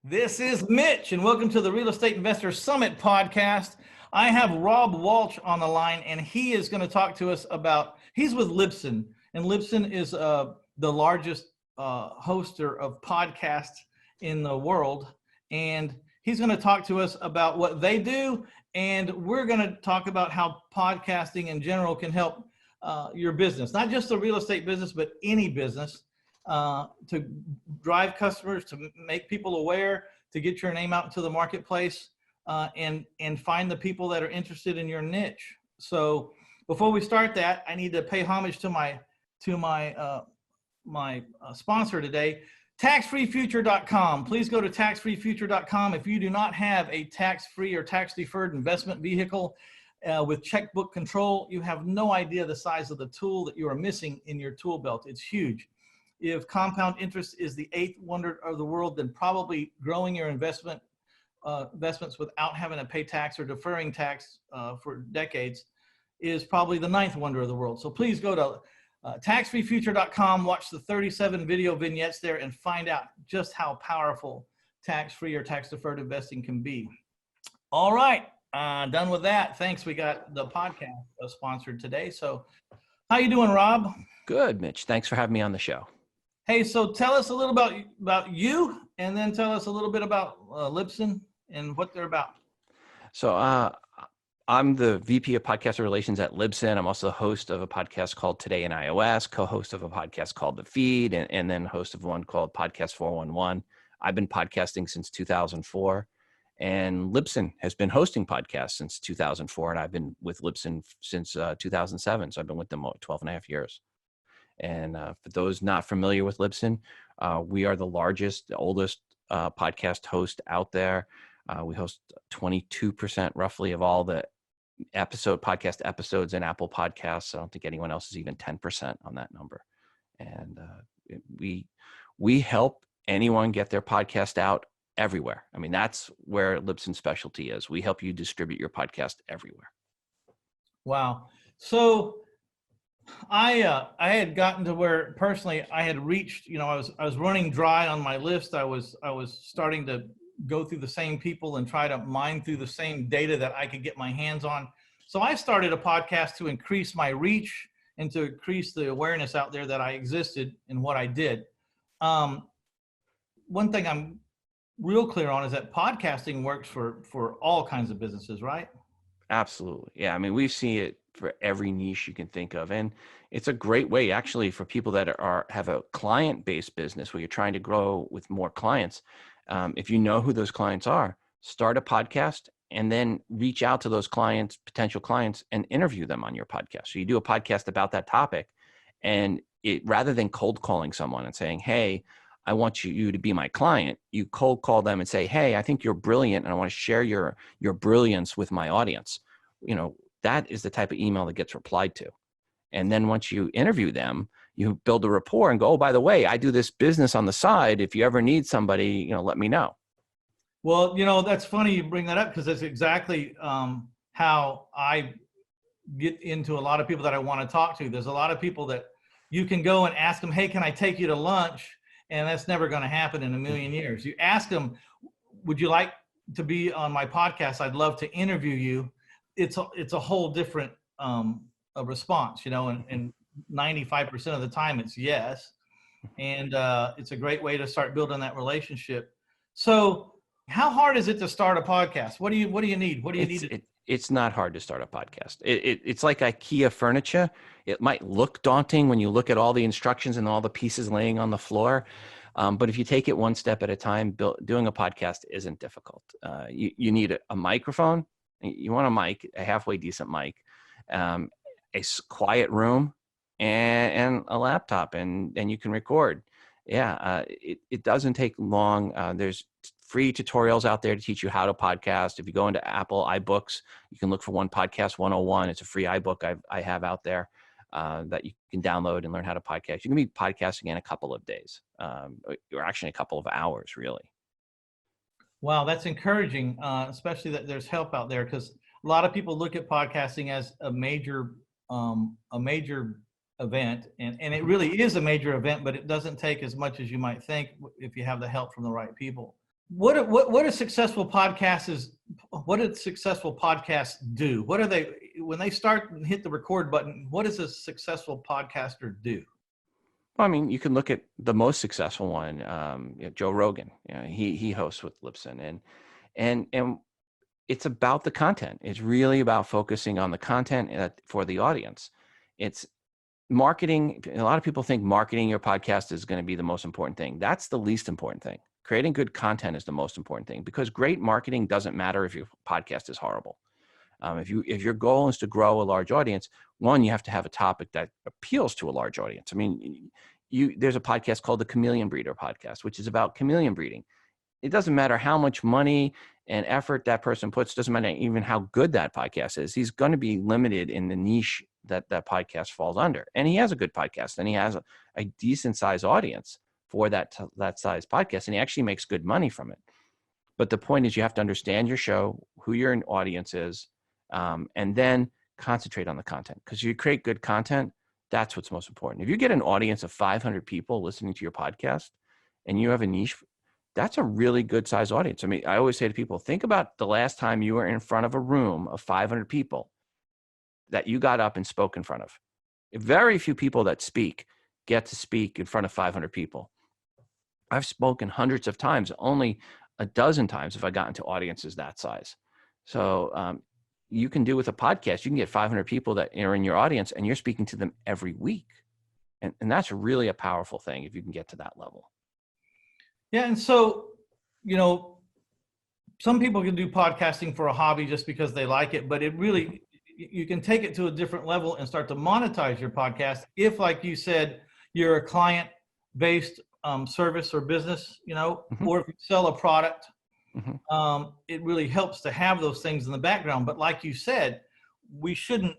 This is Mitch, and welcome to the Real Estate Investor Summit podcast. I have Rob Walch on the line, and he is going to talk to us about, he's with Libsyn, and Libsyn is the largest hoster of podcasts in the world, and he's going to talk to us about what they do, and we're going to talk about how podcasting in general can help your business, not just the real estate business, but any business. To drive customers, to make people aware, to get your name out into the marketplace, and find the people that are interested in your niche. So before we start that, I need to pay homage to my sponsor today, taxfreefuture.com. Please go to taxfreefuture.com. If you do not have a tax-free or tax-deferred investment vehicle with checkbook control, you have no idea the size of the tool that you are missing in your tool belt. It's huge. If compound interest is the eighth wonder of the world, then probably growing your investments without having to pay tax or deferring tax for decades is probably the ninth wonder of the world. So please go to taxfreefuture.com, watch the 37 video vignettes there, and find out just how powerful tax-free or tax-deferred investing can be. All right, done with that. Thanks. We got the podcast sponsored today. So how you doing, Rob? Good, Mitch. Thanks for having me on the show. Hey, so tell us a little about you, and then tell us a little bit about Libsyn and what they're about. So I'm the VP of Podcaster Relations at Libsyn. I'm also the host of a podcast called Today in iOS, co-host of a podcast called The Feed, and then host of one called Podcast 411. I've been podcasting since 2004, and Libsyn has been hosting podcasts since 2004, and I've been with Libsyn since 2007, so I've been with them 12 and a half years. And for those not familiar with Libsyn, we are the largest, the oldest podcast host out there. We host 22% roughly of all the podcast episodes in Apple Podcasts. I don't think anyone else is even 10% on that number. And we help anyone get their podcast out everywhere. I mean, that's where Libsyn's specialty is. We help you distribute your podcast everywhere. Wow. So I had gotten to where personally I had reached, I was running dry on my list. I was starting to go through the same people and try to mine through the same data that I could get my hands on. So I started a podcast to increase my reach and to increase the awareness out there that I existed and what I did. One thing I'm real clear on is that podcasting works for all kinds of businesses, right? Absolutely. Yeah. I mean, we see it for every niche you can think of. And it's a great way actually for people that have a client-based business where you're trying to grow with more clients. If you know who those clients are, start a podcast and then reach out to those clients, potential clients, and interview them on your podcast. So you do a podcast about that topic, and rather than cold calling someone and saying, hey, I want you to be my client, you cold call them and say, hey, I think you're brilliant and I want to share your brilliance with my audience. That is the type of email that gets replied to. And then once you interview them, you build a rapport and go, oh, by the way, I do this business on the side. If you ever need somebody, let me know. Well, that's funny you bring that up, because that's exactly how I get into a lot of people that I want to talk to. There's a lot of people that you can go and ask them, hey, can I take you to lunch? And that's never going to happen in a million years. You ask them, would you like to be on my podcast? I'd love to interview you. It's a whole different a response, and 95% of the time it's yes. And it's a great way to start building that relationship. So how hard is it to start a podcast? What do you need? What do you need? It's not hard to start a podcast. It's like IKEA furniture. It might look daunting when you look at all the instructions and all the pieces laying on the floor. But if you take it one step at a time, doing a podcast isn't difficult. You need a microphone. You want a mic, a halfway decent mic, a quiet room, and a laptop, and you can record. Yeah, it doesn't take long. There's free tutorials out there to teach you how to podcast. If you go into Apple iBooks, you can look for One Podcast 101. It's a free iBook I have out there that you can download and learn how to podcast. You can be podcasting in a couple of days, or actually a couple of hours, really. Wow, that's encouraging, especially that there's help out there, because a lot of people look at podcasting as a major event, and it really is a major event, but it doesn't take as much as you might think if you have the help from the right people. what a successful podcast is? What did successful podcasts do? What are they when they start and hit the record button? What does a successful podcaster do? Well, I mean, you can look at the most successful one, Joe Rogan. He hosts with Libsyn, and it's about the content. It's really about focusing on the content for the audience. It's marketing. A lot of people think marketing your podcast is going to be the most important thing. That's the least important thing. Creating good content is the most important thing, because great marketing doesn't matter if your podcast is horrible. If your goal is to grow a large audience, one, you have to have a topic that appeals to a large audience. I mean, there's a podcast called the Chameleon Breeder podcast, which is about chameleon breeding. It doesn't matter how much money and effort that person puts, doesn't matter even how good that podcast is. He's going to be limited in the niche that podcast falls under. And he has a good podcast, and he has a decent size audience for that size podcast, and he actually makes good money from it. But the point is, you have to understand your show, who your audience is, and then concentrate on the content. Because you create good content, that's what's most important. If you get an audience of 500 people listening to your podcast and you have a niche, that's a really good size audience. I mean, I always say to people, think about the last time you were in front of a room of 500 people that you got up and spoke in front of. Very few people that speak get to speak in front of 500 people. I've spoken hundreds of times, only a dozen times have I gotten to audiences that size. So you can do with a podcast, you can get 500 people that are in your audience, and you're speaking to them every week. And that's really a powerful thing if you can get to that level. Yeah. And so, some people can do podcasting for a hobby just because they like it, but it really, you can take it to a different level and start to monetize your podcast. If, like you said, you're a client-based service or business, or if you sell a product, it really helps to have those things in the background. But like you said, we shouldn't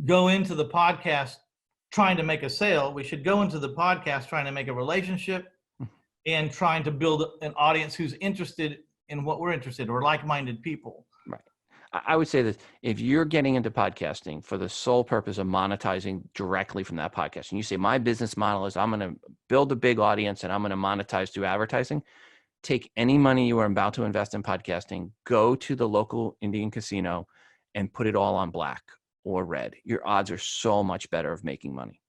go into the podcast trying to make a sale. We should go into the podcast trying to make a relationship and trying to build an audience who's interested in what we're interested in, or like-minded people. Right. I would say that if you're getting into podcasting for the sole purpose of monetizing directly from that podcast, and you say, my business model is I'm going to build a big audience and I'm going to monetize through advertising, take any money you are about to invest in podcasting, go to the local Indian casino and put it all on black or red. Your odds are so much better of making money,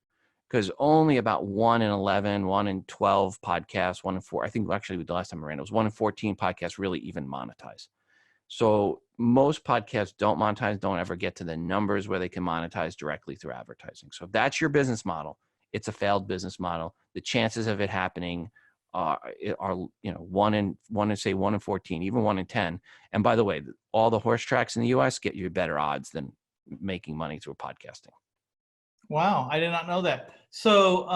because only about 1 in 11, 1 in 12 podcasts, 1 in 4, I think actually the last time I ran, it was 1 in 14 podcasts really even monetize. So most podcasts don't monetize, don't ever get to the numbers where they can monetize directly through advertising. So if that's your business model, it's a failed business model. The chances of it happening are 1 in 14, even 1 in 10. And by the way, all the horse tracks in the US get you better odds than making money through podcasting. Wow, I did not know that. So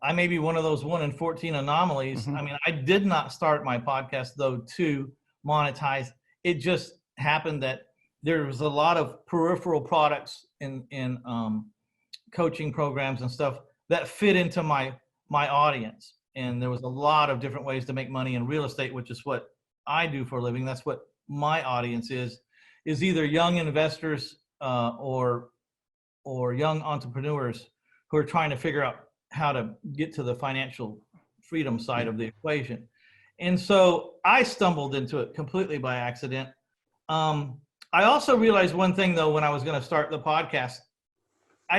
I may be one of those 1 in 14 anomalies. I mean, I did not start my podcast though to monetize. It just happened that there was a lot of peripheral products in coaching programs and stuff that fit into my audience. And there was a lot of different ways to make money in real estate, which is what I do for a living. That's what my audience is either young investors or young entrepreneurs who are trying to figure out how to get to the financial freedom side of the equation. And so I stumbled into it completely by accident. I also realized one thing though, when I was going to start the podcast,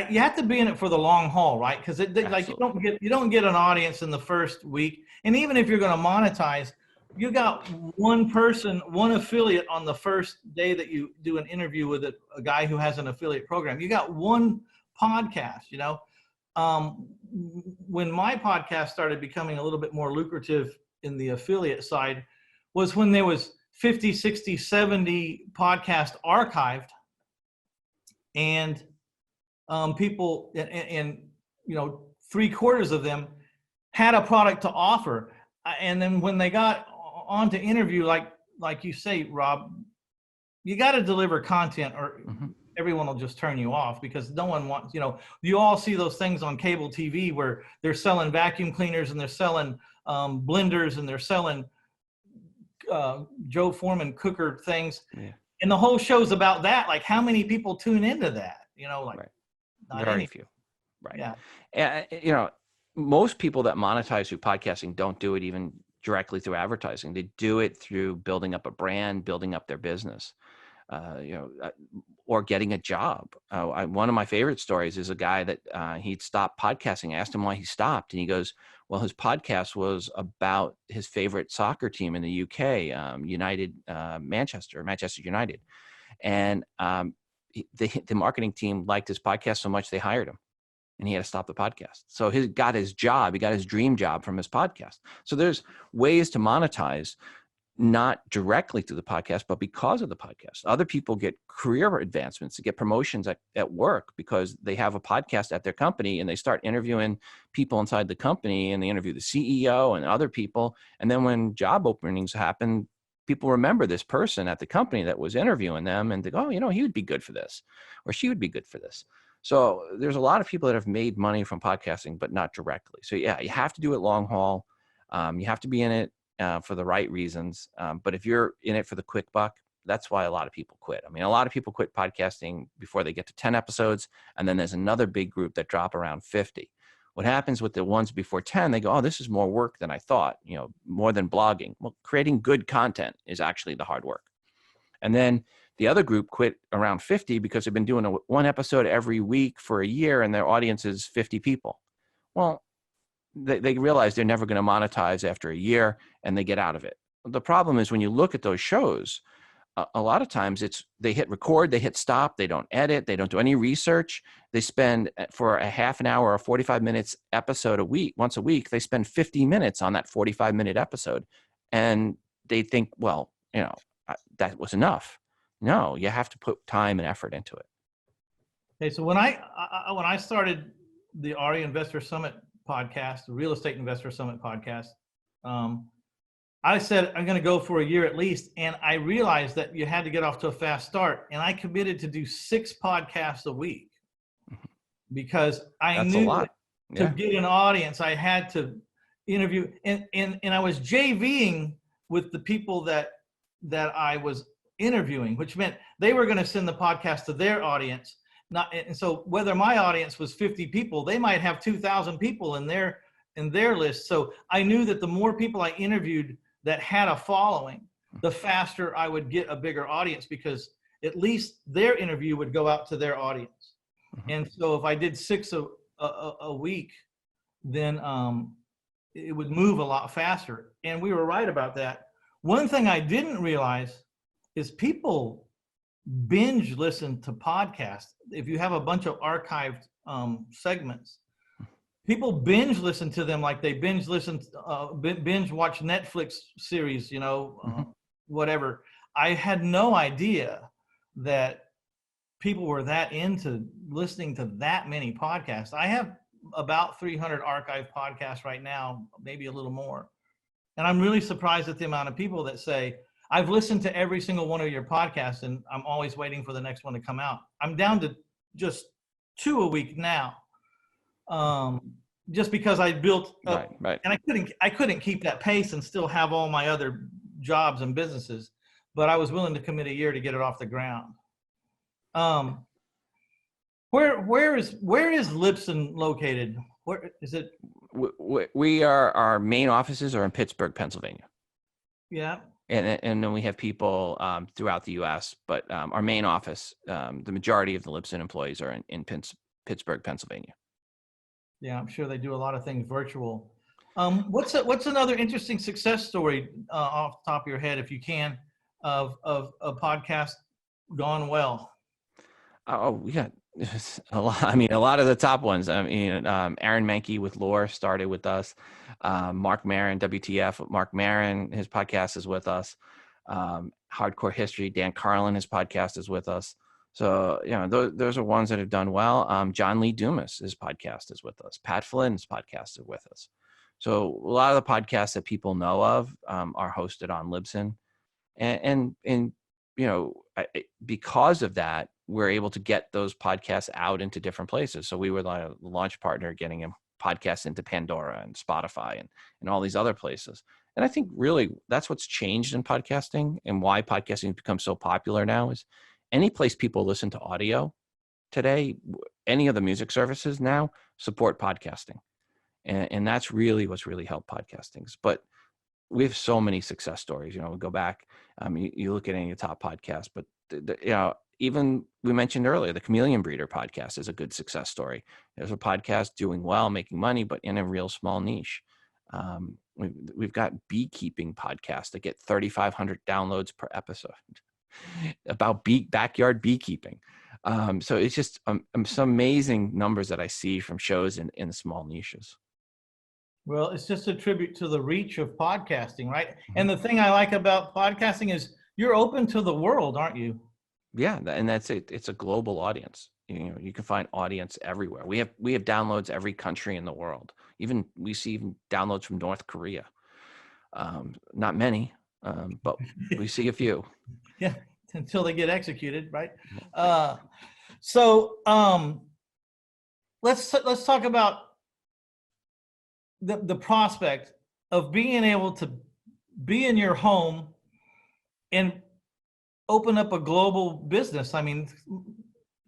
you have to be in it for the long haul, right? Because like you don't get an audience in the first week. And even if you're going to monetize, you got one person, one affiliate on the first day that you do an interview with a guy who has an affiliate program. You got one podcast, when my podcast started becoming a little bit more lucrative in the affiliate side was when there was 50, 60, 70 podcasts archived, and people, and 3/4 of them had a product to offer. And then when they got on to interview, like you say, Rob, you got to deliver content or everyone will just turn you off, because no one wants, you all see those things on cable TV where they're selling vacuum cleaners and they're selling blenders and they're selling Joe Foreman cooker things. Yeah. And the whole show's about that. Like, how many people tune into that? Right. Very few. Right. Yeah. Most people that monetize through podcasting don't do it even directly through advertising. They do it through building up a brand, building up their business, or getting a job. One of my favorite stories is a guy that he'd stopped podcasting. I asked him why he stopped, and he goes, well, his podcast was about his favorite soccer team in the UK, Manchester United. And the marketing team liked his podcast so much they hired him, and he had to stop the podcast. So he got his dream job from his podcast. So there's ways to monetize, not directly through the podcast, but because of the podcast. Other people get career advancements, they get promotions at work because they have a podcast at their company, and they start interviewing people inside the company, and they interview the CEO and other people. And then when job openings happen, people remember this person at the company that was interviewing them, and they go, oh, he would be good for this, or she would be good for this. So there's a lot of people that have made money from podcasting, but not directly. So yeah, you have to do it long haul. You have to be in it for the right reasons. But if you're in it for the quick buck, that's why a lot of people quit. I mean, a lot of people quit podcasting before they get to 10 episodes. And then there's another big group that drop around 50. What happens with the ones before 10, they go, oh, this is more work than I thought, more than blogging. Well, creating good content is actually the hard work. And then the other group quit around 50 because they've been doing one episode every week for a year, and their audience is 50 people. Well, they realize they're never going to monetize after a year, and they get out of it. The problem is when you look at those shows, a lot of times they hit record, they hit stop, they don't edit, they don't do any research. They spend, for a half an hour or 45 minutes episode once a week, they spend 50 minutes on that 45-minute episode. And they think, well, that was enough. No, you have to put time and effort into it. Okay, so when I started the RE Investor Summit podcast, the Real Estate Investor Summit podcast, I said I'm going to go for a year at least, and I realized that you had to get off to a fast start, and I committed to do 6 podcasts a week because I knew that to get an audience, I had to interview, and I was JVing with the people that I was interviewing, which meant they were going to send the podcast to their audience. And so whether my audience was 50 people, they might have 2,000 people in their list. So I knew that the more people I interviewed that had a following, the faster I would get a bigger audience, because at least their interview would go out to their audience. Mm-hmm. And so if I did 6 a week, then it would move a lot faster. And we were right about that. One thing I didn't realize is people binge listen to podcasts. If you have a bunch of archived segments, people binge listen to them like they binge watch Netflix series, whatever. I had no idea that people were that into listening to that many podcasts. I have about 300 archived podcasts right now, maybe a little more. And I'm really surprised at the amount of people that say, I've listened to every single one of your podcasts, and I'm always waiting for the next one to come out. I'm down to just 2 a week now. Just because I built up, right. And I couldn't keep that pace and still have all my other jobs and businesses, but I was willing to commit a year to get it off the ground. Where is Libsyn located? Where is it? Our main offices are in Pittsburgh, Pennsylvania. Yeah. And then we have people throughout the U.S., but our main office, the majority of the Libsyn employees are in Pittsburgh, Pennsylvania. Yeah, I'm sure they do a lot of things virtual. What's another interesting success story off the top of your head, if you can, of a podcast gone well? Oh, we got a lot. I mean, a lot of the top ones. I mean, Aaron Mahnke with Lore started with us. Mark Maron, WTF. Mark Maron, his podcast is with us. Hardcore History, Dan Carlin, his podcast is with us. So, those are ones that have done well. John Lee Dumas, his podcast is with us. Pat Flynn's podcast is with us. So a lot of the podcasts that people know of are hosted on Libsyn. And because of that, we're able to get those podcasts out into different places. So we were the launch partner getting a podcast into Pandora and Spotify and all these other places. And I think really that's what's changed in podcasting, and why podcasting has become so popular now is any place people listen to audio today, any of the music services now support podcasting. And that's really what's really helped podcasting. But we have so many success stories. We go back, you look at any of the top podcasts, but even we mentioned earlier, the Chameleon Breeder podcast is a good success story. There's a podcast doing well, making money, but in a real small niche. We've got beekeeping podcasts that get 3,500 downloads per episode about backyard beekeeping. So it's just some amazing numbers that I see from shows in small niches. Well, it's just a tribute to the reach of podcasting, right? And the thing I like about podcasting is you're open to the world, aren't you? Yeah, and that's it. It's a global audience. You can find audience everywhere. We have downloads every country in the world. We see downloads from North Korea. Not many, but we see a few. Yeah, until they get executed, right? Let's talk about the prospect of being able to be in your home and open up a global business. I mean,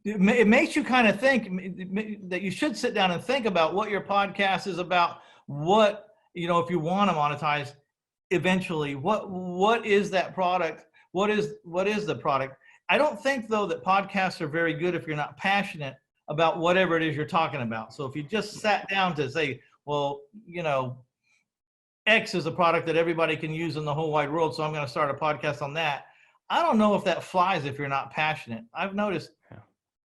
it makes you kind of think that you should sit down and think about what your podcast is about. What, if you want to monetize eventually, what is that product? What is the product? I don't think, though, that podcasts are very good if you're not passionate about whatever it is you're talking about. So if you just sat down to say, well, X is a product that everybody can use in the whole wide world, so I'm going to start a podcast on that. I don't know if that flies if you're not passionate. I've noticed. Yeah,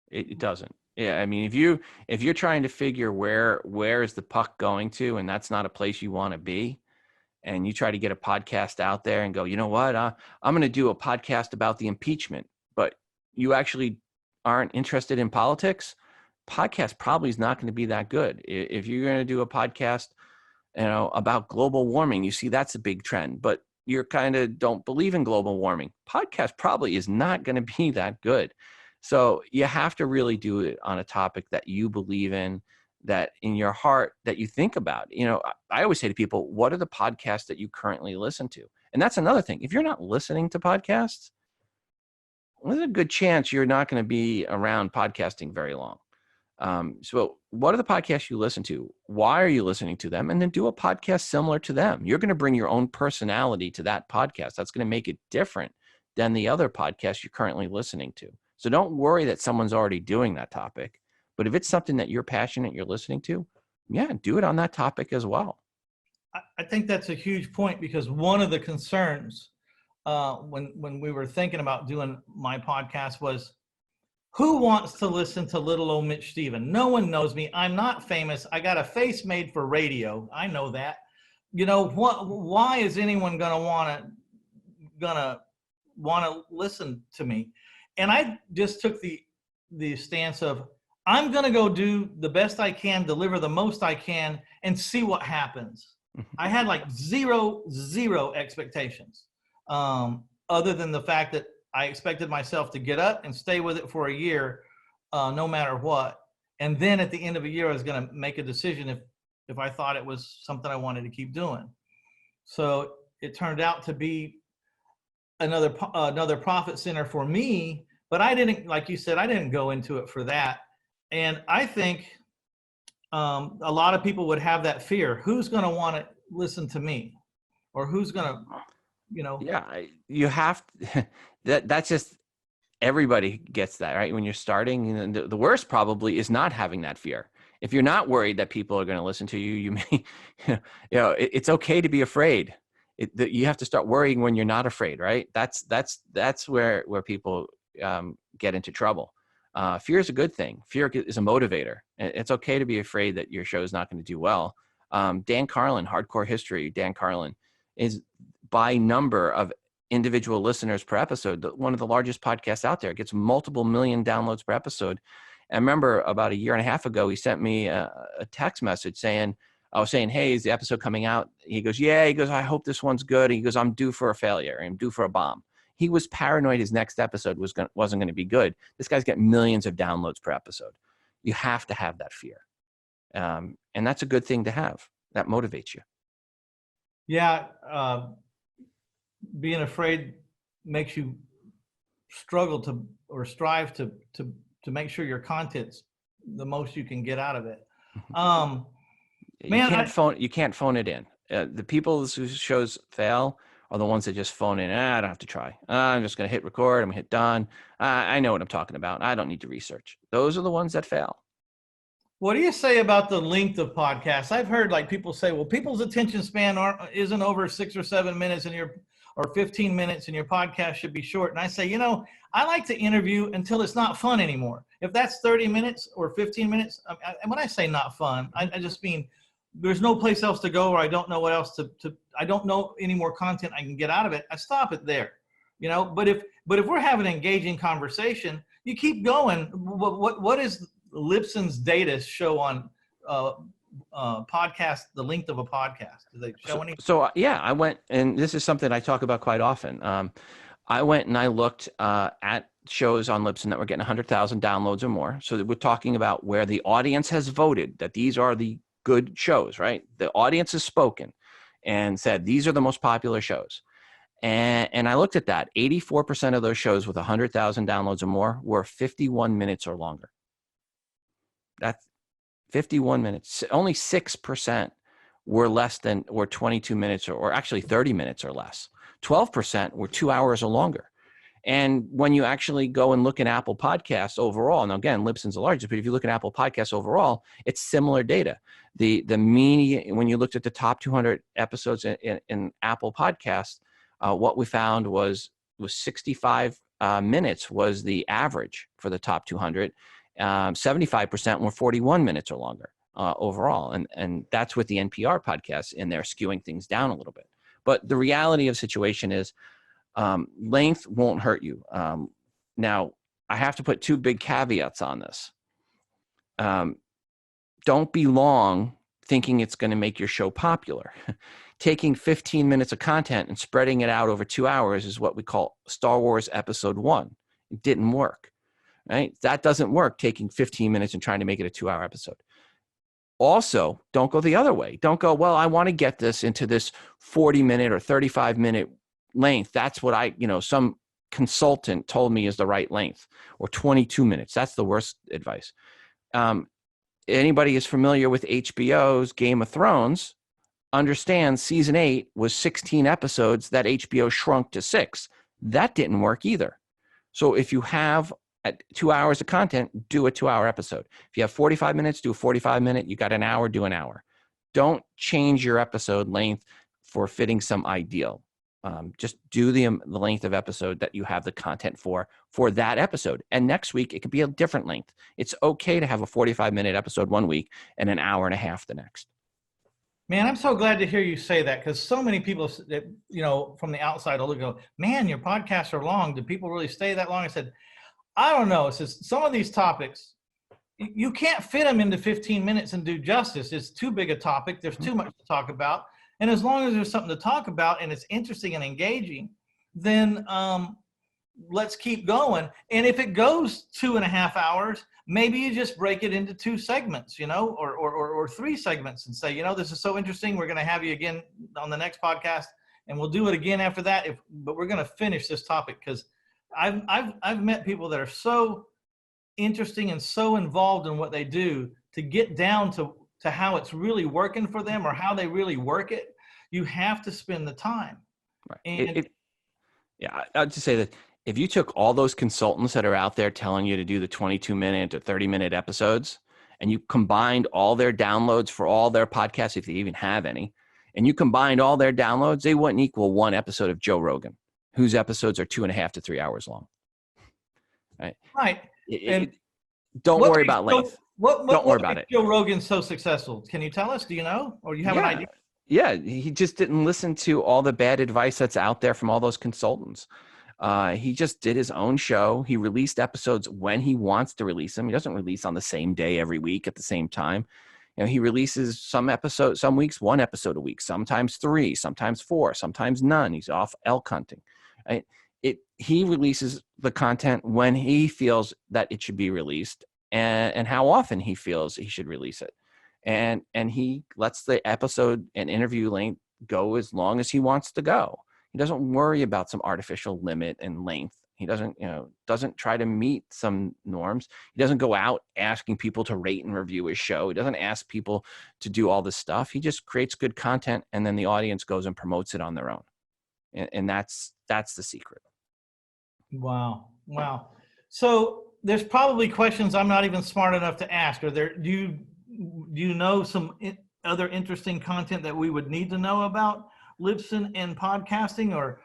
it doesn't. Yeah, I mean, if you're trying to figure where is the puck going to, and that's not a place you want to be, and you try to get a podcast out there and go, you know what, I'm going to do a podcast about the impeachment, but you actually aren't interested in politics, podcast probably is not going to be that good. If you're going to do a podcast, about global warming, you see that's a big trend, but you're kind of don't believe in global warming, podcast probably is not going to be that good. So you have to really do it on a topic that you believe in, that in your heart, that you think about. I always say to people, what are the podcasts that you currently listen to? And that's another thing. If you're not listening to podcasts, well, there's a good chance you're not going to be around podcasting very long. So what are the podcasts you listen to? Why are you listening to them? And then do a podcast similar to them. You're going to bring your own personality to that podcast. That's going to make it different than the other podcasts you're currently listening to. So don't worry that someone's already doing that topic. But if it's something that you're passionate, you're listening to, yeah, do it on that topic as well. I think that's a huge point, because one of the concerns when we were thinking about doing my podcast was, who wants to listen to little old Mitch Stephen? No one knows me. I'm not famous. I got a face made for radio. I know that. Why is anyone gonna wanna listen to me? And I just took the stance of, I'm going to go do the best I can, deliver the most I can, and see what happens. I had like zero expectations, other than the fact that I expected myself to get up and stay with it for a year, no matter what. And then at the end of a year, I was going to make a decision if I thought it was something I wanted to keep doing. So it turned out to be another profit center for me, but I didn't, like you said, I didn't go into it for that. And I think a lot of people would have that fear. Who's going to want to listen to me? Or who's going to, Yeah, you have that's just, everybody gets that, right? When you're starting, the worst probably is not having that fear. If you're not worried that people are going to listen to you, you may, it's okay to be afraid. You have to start worrying when you're not afraid, right? That's where people get into trouble. Fear is a good thing. Fear is a motivator. It's okay to be afraid that your show is not going to do well. Dan Carlin, Hardcore History, Dan Carlin is, by number of individual listeners per episode, one of the largest podcasts out there. It gets multiple million downloads per episode. And I remember about a year and a half ago, he sent me a text message saying, hey, is the episode coming out? He goes, yeah. He goes, I hope this one's good. He goes, I'm due for a failure. I'm due for a bomb. He was paranoid his next episode wasn't going to be good. This guy's got millions of downloads per episode. You have to have that fear. And that's a good thing to have. That motivates you. Yeah. Being afraid makes you struggle to, or strive to make sure your content's the most you can get out of it. You can't phone it in. The people whose shows fail are the ones that just phone in. I don't have to try. I'm just going to hit record. I'm going to hit done. I know what I'm talking about. I don't need to research. Those are the ones that fail. What do you say about the length of podcasts? I've heard like people say, well, people's attention span isn't over 6 or 7 minutes or 15 minutes and your podcast should be short. And I say, I like to interview until it's not fun anymore. If that's 30 minutes or 15 minutes, and when I say not fun, I just mean there's no place else to go, or I don't know what else I don't know any more content I can get out of it. I stop it there, but if we're having an engaging conversation, you keep going. What is Libsyn's data show on podcast, the length of a podcast? Do they show any? So yeah, I went, and this is something I talk about quite often. I went and I looked at shows on Libsyn that were getting 100,000 downloads or more. So we're talking about where the audience has voted that these are the good shows, right? The audience has spoken and said, these are the most popular shows. And I looked at that. 84% of those shows with 100,000 downloads or more were 51 minutes or longer. That's 51 minutes. Only 6% were less than, or 22 minutes, or actually 30 minutes or less. 12% were 2 hours or longer. And when you actually go and look at Apple Podcasts overall, and again, Libsyn's the largest, but if you look at Apple Podcasts overall, it's similar data. The median, when you looked at the top 200 episodes in Apple Podcasts, what we found was 65 minutes was the average for the top 200. 75% were 41 minutes or longer overall. And that's with the NPR podcasts in there skewing things down a little bit. But the reality of the situation is length won't hurt you. Now, I have to put two big caveats on this. Don't be long thinking it's going to make your show popular. Taking 15 minutes of content and spreading it out over 2 hours is what we call Star Wars Episode 1. It didn't work. Right? That doesn't work, taking 15 minutes and trying to make it a 2-hour episode. Also, don't go the other way. Don't go, well, I want to get this into this 40-minute or 35-minute length. That's what some consultant told me is the right length, or 22 minutes. That's the worst advice. Anybody is familiar with HBO's Game of Thrones understands season 8 was 16 episodes that HBO shrunk to 6. That didn't work either. So if you have 2 hours of content, do a 2-hour episode. If you have 45 minutes, do a 45-minute. You got an hour, do an hour. Don't change your episode length for fitting some ideal. Just do the length of episode that you have the content for that episode. And next week, it could be a different length. It's okay to have a 45-minute episode one week and an hour and a half the next. Man, I'm so glad to hear you say that, because so many people, from the outside will go, man, your podcasts are long. Do people really stay that long? I said, I don't know. It's just some of these topics, you can't fit them into 15 minutes and do justice. It's too big a topic. There's too much to talk about. And as long as there's something to talk about and it's interesting and engaging, then let's keep going. And if it goes 2.5 hours, maybe you just break it into 2 segments, or 3 segments and say, this is so interesting. We're going to have you again on the next podcast, and we'll do it again after that. But we're going to finish this topic, because I've met people that are so interesting and so involved in what they do, to get down to how it's really working for them or how they really work it. You have to spend the time. Right. And I'd just say that if you took all those consultants that are out there telling you to do the 22-minute or 30-minute episodes, and you combined all their downloads for all their podcasts, if they even have any, and you combined all their downloads, they wouldn't equal one episode of Joe Rogan, whose episodes are 2.5 to 3 hours long. Right. Right. Don't worry about length. Don't worry about it. Joe Rogan's so successful. Can you tell us? Do you know? Or you have an idea? Yeah. He just didn't listen to all the bad advice that's out there from all those consultants. He just did his own show. He released episodes when he wants to release them. He doesn't release on the same day every week at the same time. He releases some weeks, 1 episode a week, sometimes 3, sometimes 4, sometimes none. He's off elk hunting. Right? He releases the content when he feels that it should be released, and how often he feels he should release it. And he lets the episode and interview length go as long as he wants to go. He doesn't worry about some artificial limit and length. He doesn't try to meet some norms. He doesn't go out asking people to rate and review his show. He doesn't ask people to do all this stuff. He just creates good content, and then the audience goes and promotes it on their own. And that's the secret. Wow. So there's probably questions I'm not even smart enough to ask. Do you know some other interesting content that we would need to know about Libsyn and podcasting, or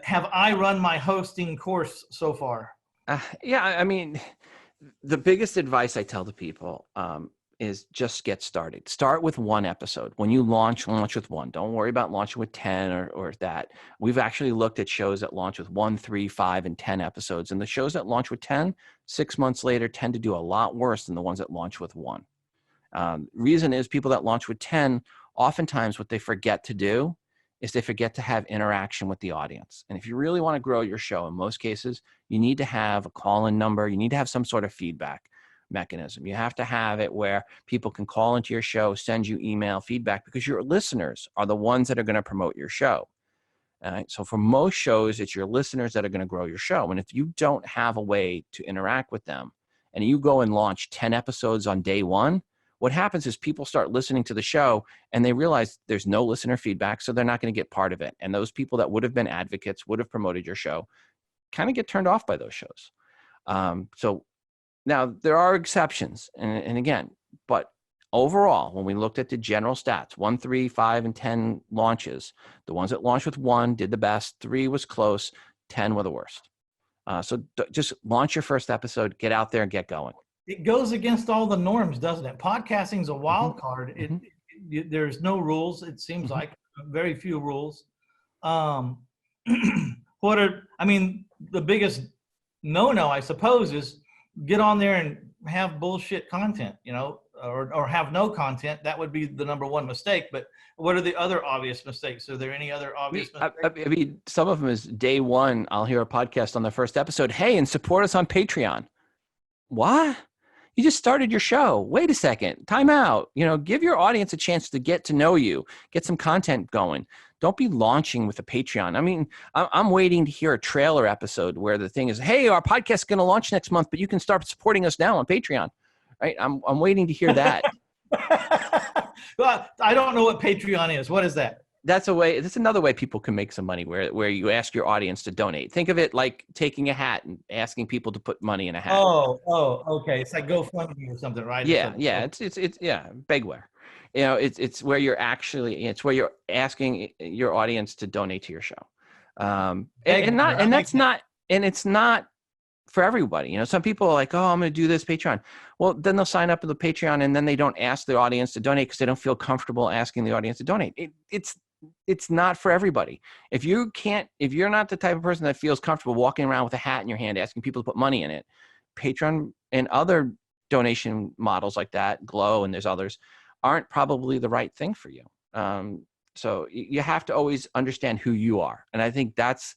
have I run my hosting course so far? Yeah, I mean, the biggest advice I tell to people is just get started. Start with one episode. When you launch with one. Don't worry about launching with 10 or that. We've actually looked at shows that launch with 1, 3, 5, and 10 episodes. And the shows that launch with 10, 6 months later, tend to do a lot worse than the ones that launch with 1. Reason is people that launch with 10, oftentimes what they forget to do is they forget to have interaction with the audience. And if you really want to grow your show, in most cases, you need to have a call-in number. You need to have some sort of feedback mechanism. You have to have it where people can call into your show, send you email feedback, because your listeners are the ones that are going to promote your show. All right? So for most shows, it's your listeners that are going to grow your show. And if you don't have a way to interact with them, and you go and launch 10 episodes on day one, what happens is people start listening to the show and they realize there's no listener feedback, so they're not going to get part of it. And those people that would have been advocates, would have promoted your show, kind of get turned off by those shows. So now there are exceptions. And again, but overall, when we looked at the general stats, 1, 3, 5, and 10 launches, the ones that launched with 1 did the best, 3 was close, 10 were the worst. So just launch your first episode, get out there and get going. It goes against all the norms, doesn't it? Podcasting's a wild card. There's no rules. It seems like very few rules. The biggest no, I suppose, is get on there and have bullshit content, or have no content. That would be the number one mistake. But what are the other obvious mistakes? Are there any other obvious mistakes? I mean, some of them is day one, I'll hear a podcast on the first episode. Hey, and support us on Patreon. What? You just started your show. Wait a second. Time out. Give your audience a chance to get to know you, get some content going. Don't be launching with a Patreon. I mean, I'm waiting to hear a trailer episode where the thing is, hey, our podcast is going to launch next month, but you can start supporting us now on Patreon. Right? I'm waiting to hear that. Well, I don't know what Patreon is. What is that? That's another way people can make some money, where you ask your audience to donate. Think of it like taking a hat and asking people to put money in a hat. Oh, okay. It's like GoFundMe or something, right? Yeah. It's Begware. It's where you're asking your audience to donate to your show. It's not for everybody. Some people are like, oh, I'm going to do this Patreon. Well, then they'll sign up for the Patreon and then they don't ask the audience to donate because they don't feel comfortable asking the audience to donate. It's not for everybody. If you're not the type of person that feels comfortable walking around with a hat in your hand, asking people to put money in it, Patreon and other donation models like that, Glow, and there's others, aren't probably the right thing for you. So you have to always understand who you are. And I think that's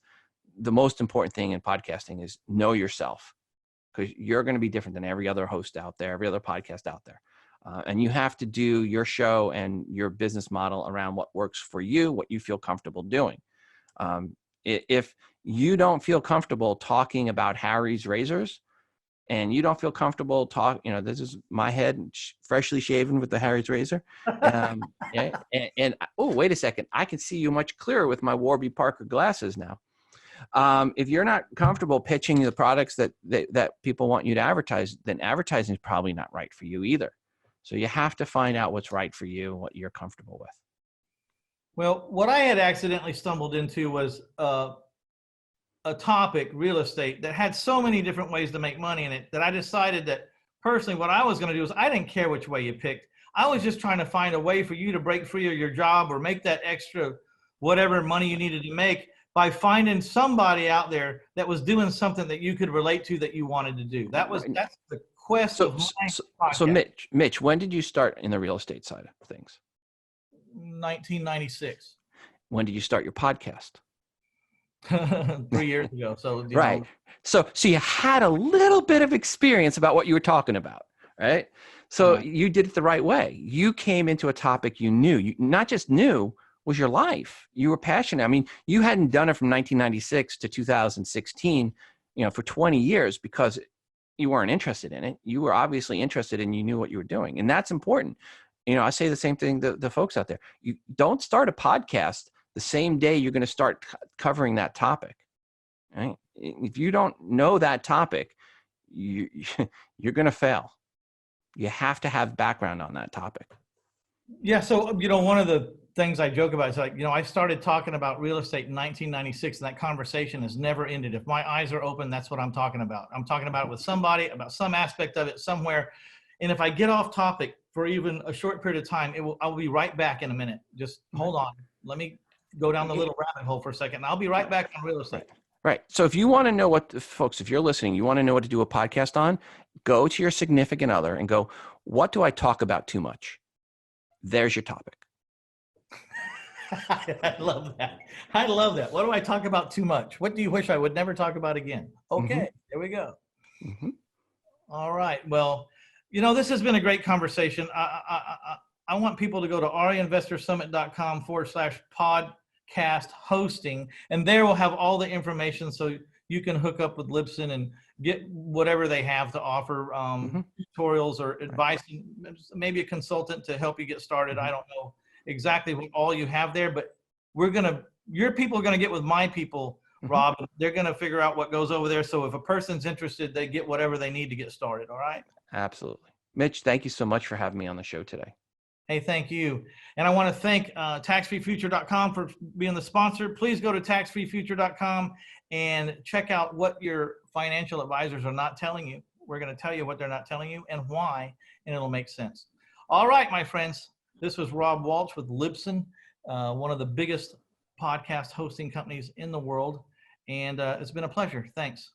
the most important thing in podcasting is know yourself, because you're going to be different than every other host out there, every other podcast out there. And you have to do your show and your business model around what works for you, what you feel comfortable doing. If you don't feel comfortable talking about Harry's razors, and you don't feel comfortable this is my head freshly shaven with the Harry's razor. Oh, wait a second. I can see you much clearer with my Warby Parker glasses now. If you're not comfortable pitching the products that people want you to advertise, then advertising is probably not right for you either. So you have to find out what's right for you and what you're comfortable with. Well, what I had accidentally stumbled into was a topic, real estate, that had so many different ways to make money in it that I decided that personally what I was going to do is I didn't care which way you picked. I was just trying to find a way for you to break free of your job or make that extra whatever money you needed to make by finding somebody out there that was doing something that you could relate to that you wanted to do. That's the quest of my podcast. So Mitch, when did you start in the real estate side of things? 1996. When did you start your podcast? 3 years ago. So right. So you had a little bit of experience about what you were talking about, right? So you did it the right way. You came into a topic you knew. You not just knew, was your life. You were passionate. I mean, you hadn't done it from 1996 to 2016 for 20 years because you weren't interested in it. You were obviously interested and you knew what you were doing. And that's important. I say the same thing to the folks out there. You don't start a podcast the same day you're going to start covering that topic. Right? If you don't know that topic, you're going to fail. You have to have background on that topic. Yeah. So, one of the things I joke about is I started talking about real estate in 1996, and that conversation has never ended. If my eyes are open, that's what I'm talking about. I'm talking about it with somebody, about some aspect of it somewhere. And if I get off topic for even a short period of time, I'll be right back in a minute. Just hold on. Let me go down the little rabbit hole for a second. And I'll be right back on real estate. Right. So if you want to know folks, if you're listening, you want to know what to do a podcast on, go to your significant other and go, what do I talk about too much? There's your topic. I love that. I love that. What do I talk about too much? What do you wish I would never talk about again? Okay, There we go. All right. Well, this has been a great conversation. I want people to go to REInvestorSummit.com/podcast hosting, and there we'll have all the information so you can hook up with Libsyn and get whatever they have to offer, tutorials or advice, maybe a consultant to help you get started. I don't know exactly what all you have there, but your people are going to get with my people, Rob. They're going to figure out what goes over there. So if a person's interested, they get whatever they need to get started. All right. Absolutely. Mitch, thank you so much for having me on the show today. Hey, thank you. And I want to thank taxfreefuture.com for being the sponsor. Please go to taxfreefuture.com and check out what your financial advisors are not telling you. We're going to tell you what they're not telling you and why, and it'll make sense. All right, my friends. This was Rob Walch with Libsyn, one of the biggest podcast hosting companies in the world. And it's been a pleasure. Thanks.